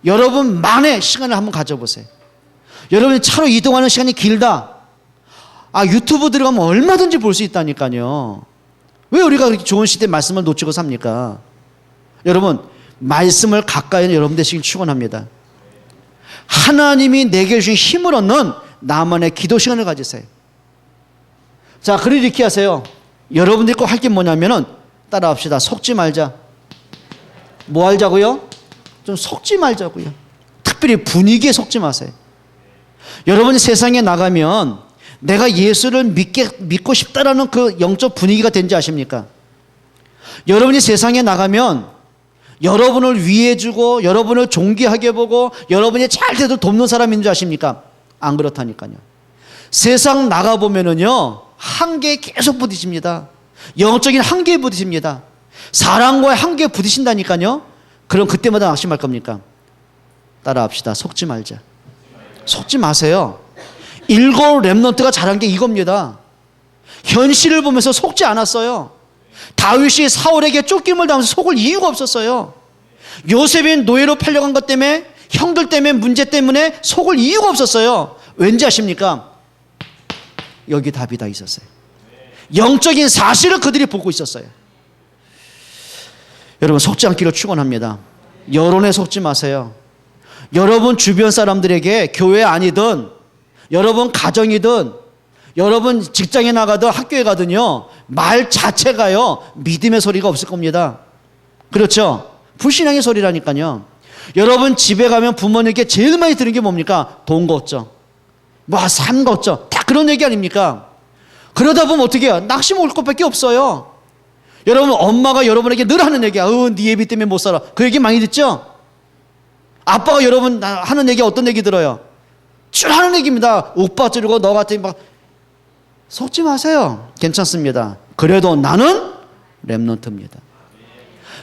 여러분만의 시간을 한번 가져보세요. 여러분이 차로 이동하는 시간이 길다. 유튜브 들어가면 얼마든지 볼 수 있다니까요. 왜 우리가 그렇게 좋은 시대에 말씀을 놓치고 삽니까? 여러분 말씀을 가까이 하는 여러분 되시길 축원합니다. 하나님이 내게 주신 힘을 얻는 나만의 기도 시간을 가지세요. 자, 그리고 이렇게 하세요. 여러분들이 꼭 할 게 뭐냐면은 따라합시다. 속지 말자. 뭐 하자고요? 좀 속지 말자고요. 특별히 분위기에 속지 마세요. 여러분이 세상에 나가면 내가 예수를 믿고 싶다라는 그 영적 분위기가 된지 아십니까? 여러분이 세상에 나가면 여러분을 위해주고 여러분을 존귀하게 보고 여러분이 잘 돼도 돕는 사람인 줄 아십니까? 안 그렇다니까요. 세상 나가보면은요 한계에 계속 부딪힙니다. 영적인 한계에 부딪힙니다. 사랑과의 한계에 부딪힌다니까요. 그럼 그때마다 낙심할 겁니까? 따라합시다. 속지 말자. 속지 마세요. 일곱 렘넌트가 잘한 게 이겁니다. 현실을 보면서 속지 않았어요. 다윗이 사울에게 쫓김을 당하면서 속을 이유가 없었어요. 요셉이 노예로 팔려간 것 때문에 형들 때문에 문제 때문에 속을 이유가 없었어요. 왠지 아십니까? 여기 답이 다 있었어요. 영적인 사실을 그들이 보고 있었어요. 여러분 속지 않기를 축원합니다. 여론에 속지 마세요. 여러분 주변 사람들에게 교회 아니든 여러분 가정이든 여러분 직장에 나가든 학교에 가든요, 말 자체가요, 믿음의 소리가 없을 겁니다. 그렇죠? 불신앙의 소리라니까요. 여러분 집에 가면 부모님께 제일 많이 들은 게 뭡니까? 돈 걱정, 뭐 삶 걱정, 다 그런 얘기 아닙니까? 그러다 보면 어떻게 해요? 낙심 올 것밖에 없어요. 여러분 엄마가 여러분에게 늘 하는 얘기야. 네 예비 때문에 못 살아. 그 얘기 많이 듣죠? 아빠가 여러분 하는 얘기 어떤 얘기 들어요? 줄 하는 얘기입니다. 오빠 찌르고 너 같은 막. 속지 마세요. 괜찮습니다. 그래도 나는 렘넌트입니다.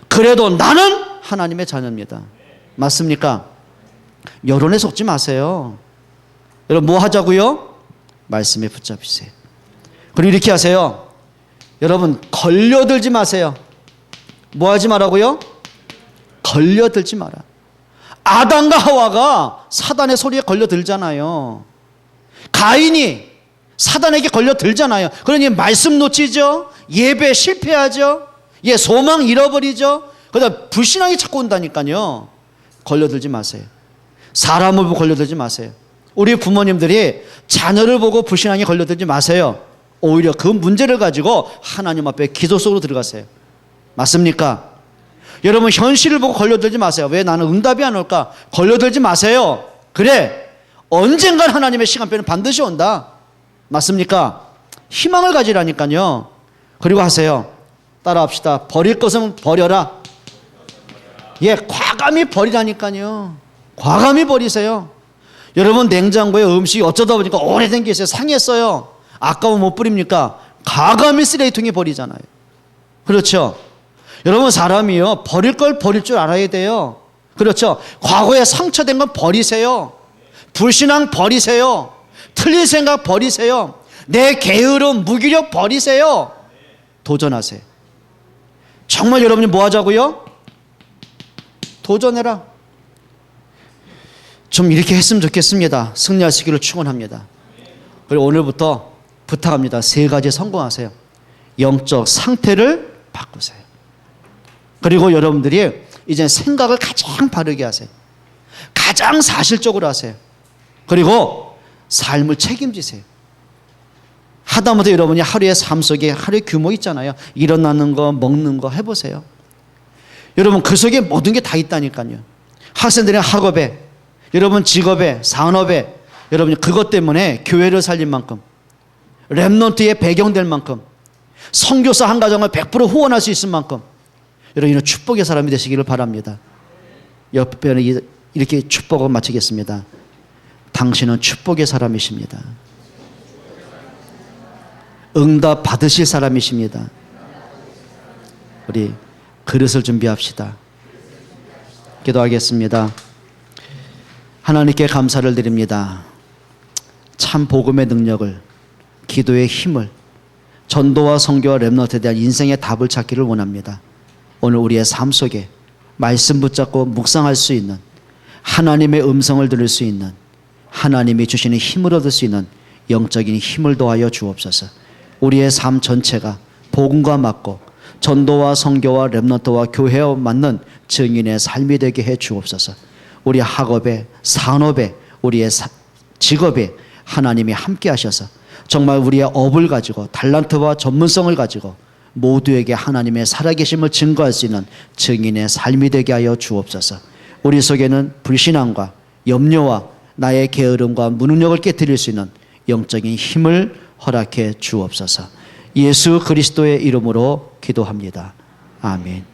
그래도 나는 하나님의 자녀입니다. 맞습니까? 여론에 속지 마세요. 여러분 뭐 하자고요? 말씀에 붙잡으세요. 그리고 이렇게 하세요. 여러분 걸려들지 마세요. 뭐 하지 말라고요? 걸려들지 마라. 아담과 하와가 사단의 소리에 걸려들잖아요. 가인이 사단에게 걸려들잖아요. 그러니 말씀 놓치죠. 예배 실패하죠. 예, 소망 잃어버리죠. 그러다 불신앙이 자꾸 온다니까요. 걸려들지 마세요. 사람을 보고 걸려들지 마세요. 우리 부모님들이 자녀를 보고 불신앙에 걸려들지 마세요. 오히려 그 문제를 가지고 하나님 앞에 기도 속으로 들어가세요. 맞습니까? 여러분 현실을 보고 걸려들지 마세요. 왜 나는 응답이 안 올까? 걸려들지 마세요. 그래, 언젠간 하나님의 시간표는 반드시 온다. 맞습니까? 희망을 가지라니까요. 그리고 하세요. 따라합시다. 버릴 것은 버려라. 예, 과감히 버리라니까요. 과감히 버리세요. 여러분 냉장고에 음식이 어쩌다 보니까 오래된 게 있어요. 상했어요. 아까워 못 버립니까? 과감히 쓰레기통에 버리잖아요. 그렇죠? 여러분 사람이요, 버릴 걸 버릴 줄 알아야 돼요. 그렇죠? 과거에 상처된 건 버리세요. 불신앙 버리세요. 틀린 생각 버리세요. 내 게으름, 무기력 버리세요. 도전하세요. 정말 여러분이 뭐 하자고요? 도전해라. 좀 이렇게 했으면 좋겠습니다. 승리하시기를 축원합니다. 그리고 오늘부터 부탁합니다. 3가지 성공하세요. 영적 상태를 바꾸세요. 그리고 여러분들이 이제 생각을 가장 바르게 하세요. 가장 사실적으로 하세요. 그리고 삶을 책임지세요. 하다못해 여러분이 하루의 삶 속에 하루의 규모 있잖아요. 일어나는 거, 먹는 거 해보세요. 여러분 그 속에 모든 게 다 있다니까요. 학생들의 학업에, 여러분 직업에, 산업에, 여러분이 그것 때문에 교회를 살릴 만큼, 렘넌트의 배경될 만큼, 선교사 한 가정을 100% 후원할 수 있을 만큼, 여러분 이런 축복의 사람이 되시기를 바랍니다. 옆에는 이렇게 축복을 마치겠습니다. 당신은 축복의 사람이십니다. 응답 받으실 사람이십니다. 우리 그릇을 준비합시다. 기도하겠습니다. 하나님께 감사를 드립니다. 참 복음의 능력을, 기도의 힘을, 전도와 선교와 렘넌트에 대한 인생의 답을 찾기를 원합니다. 오늘 우리의 삶 속에 말씀 붙잡고 묵상할 수 있는, 하나님의 음성을 들을 수 있는, 하나님이 주시는 힘을 얻을 수 있는 영적인 힘을 더하여 주옵소서. 우리의 삶 전체가 복음과 맞고 전도와 선교와 렘넌트와 교회와 맞는 증인의 삶이 되게 해 주옵소서. 우리 학업에, 산업에, 우리의 직업에 하나님이 함께 하셔서 정말 우리의 업을 가지고 달란트와 전문성을 가지고 모두에게 하나님의 살아계심을 증거할 수 있는 증인의 삶이 되게 하여 주옵소서. 우리 속에는 불신앙과 염려와 나의 게으름과 무능력을 깨뜨릴 수 있는 영적인 힘을 허락해 주옵소서. 예수 그리스도의 이름으로 기도합니다. 아멘.